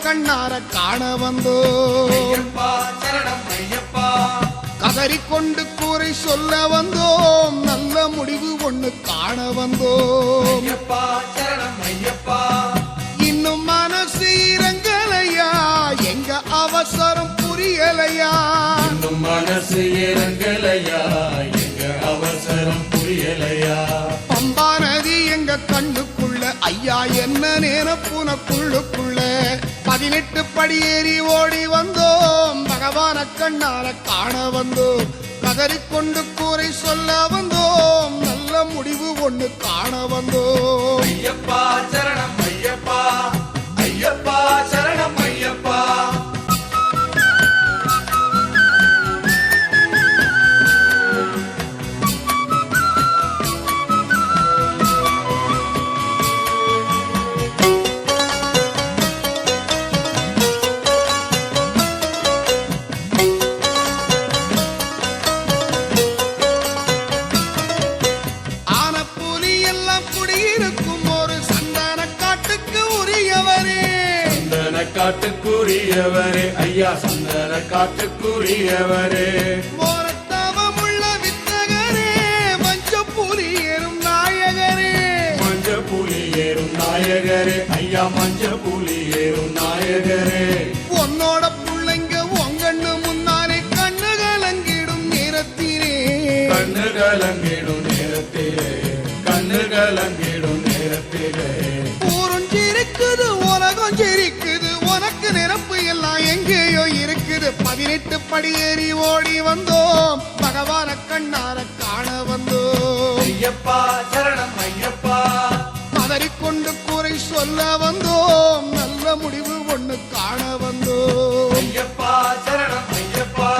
கண்ணார காண வந்தோம். கதறிக்கொண்டு கூரை சொல்ல வந்தோம். நல்ல முடிவு ஒண்ணு காண வந்தோம். இன்னும் மனசு இறங்கலையா, எங்க அவசரம் புரியலையா, இன்னும் மனசு இறங்கலையா, எங்க அவசரம் புரியலையா. பம்பா நதி எங்க கண்ணுக்குள்ள, ஐயா என்ன நேரப்புனக்குள்ளுக்குள்ள 18 படி ஏறி ஓடி வந்தோம். பகவான கண்ணார காண வந்தோம். கதறிக்கொண்டு கூரை சொல்ல வந்தோம். நல்ல முடிவு ஒண்ணு காண வந்தோம். ஐயப்பா சரணம் ஐயப்பா, ஐயப்பா சரணம் ஐயப்பா. காட்டுக்குரியவரே ஐயா, சந்தன காட்டுக்குரியவரே. மோரத்தவமுள்ள வித்தகரே, மஞ்சப்புலி ஏறும் நாயகரே, மஞ்சப்புலி ஏறும் நாயகரே ஐயா, மஞ்சப்புலி ஏறும் நாயகரே. உன்னோட புள்ளைங்க உங்கண்ணு முன்னாலே கண்ணு கலங்கிடும் நேரத்திலே, கண்ணு கலங்கிடும் நேரத்திலே, கண்ணு கலங்கிடும் நேரத்திலே. ஊரும் சிரிக்குது உலகம் சிரிக்குது, உனக்கு நிரப்பு எல்லாம் எங்கேயோ இருக்குது. 18 படி ஏறி ஓடி வந்தோம். பகவான கண்ணார காண வந்தோம். ஐயப்பா சரணம் ஐயப்பா. கதறிக்கொண்டு கூரை சொல்ல வந்தோம். நல்ல முடிவு ஒண்ணு காண வந்தோம். ஐயப்பா சரணம் ஐயப்பா.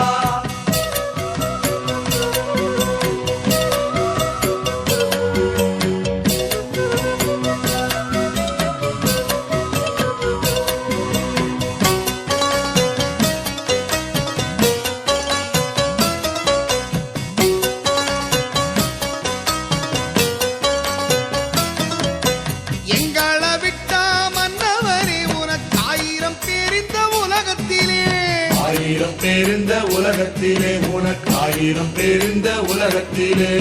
பேருந்த உலகத்திலே, உனக்கு 1000 பேருந்த உலகத்திலே.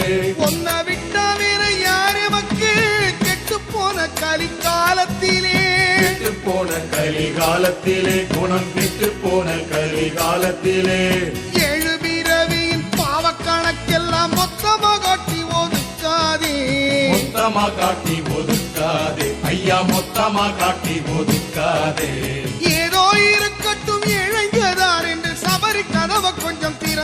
ஒன்ன விட்டா வேற யாரு மக்கு, கெட்டு போன கலிகாலத்திலே, கெட்டு போன கலிகாலத்திலே, குணம் கெட்டு போன கலிகாலத்திலே. 7 பிறவியின் பாவ கணக்கெல்லாம் மொத்தமா காட்டி ஒதுக்காதே, மொத்தமா காட்டி ஒதுக்காதே ஐயா, மொத்தமா காட்டி ஒதுக்காதே. ஏதோ இருக்கட்டும் இளைஞதார் என்று சபரி கதவை கொஞ்சம் திற